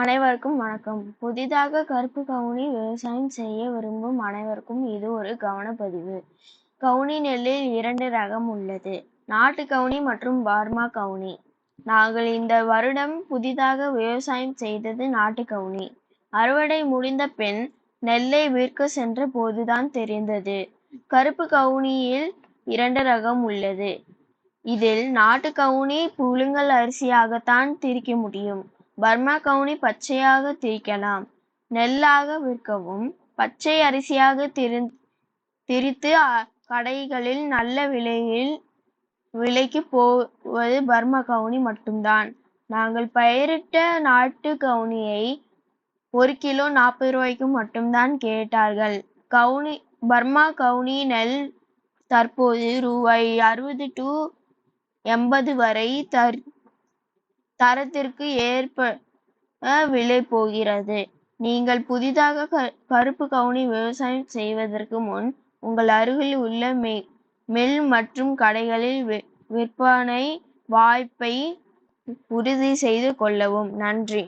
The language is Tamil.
அனைவருக்கும் வணக்கம். புதிதாக கருப்பு கவுனி விவசாயம் செய்ய விரும்பும் அனைவருக்கும் இது ஒரு கவனப்பதிவு. கவுனி நெல்லில் 2 ரகம் உள்ளது, நாட்டு கவுனி மற்றும் பர்மா கவுனி. நாங்கள் இந்த வருடம் புதிதாக விவசாயம் செய்தது நாட்டு கவுனி. அறுவடை முடிந்த பின் நெல்லை விற்க சென்ற போதுதான் தெரிந்தது, கருப்பு கவுனியில் 2 ரகம் உள்ளது. இதில் நாட்டு கவுனி புழுங்கல் அரிசியாகத்தான் திரிக்க முடியும். பர்மா கவுனி பச்சையாக திரிக்கலாம். நெல்லாக விற்கவும் பச்சை அரிசியாக திரித்து கடைகளில் நல்ல விலைக்கு போவது பர்மா கவுனி மட்டும்தான். நாங்கள் பயிரிட்ட நாட்டு கவுனியை 1 கிலோ 40 ரூபாய்க்கு மட்டும்தான் கேட்டார்கள். பர்மா கவுனி நெல் தற்போது ரூபாய் 60 to 80 வரை தரத்திற்கு ஏற்ப விலை போகிறது. நீங்கள் புதிதாக கருப்பு கவுனி விவசாயம் செய்வதற்கு முன் உங்கள் அருகில் உள்ள மில் மற்றும் கடைகளில் விற்பனை வாய்ப்பை உறுதி செய்து கொள்ளவும். நன்றி.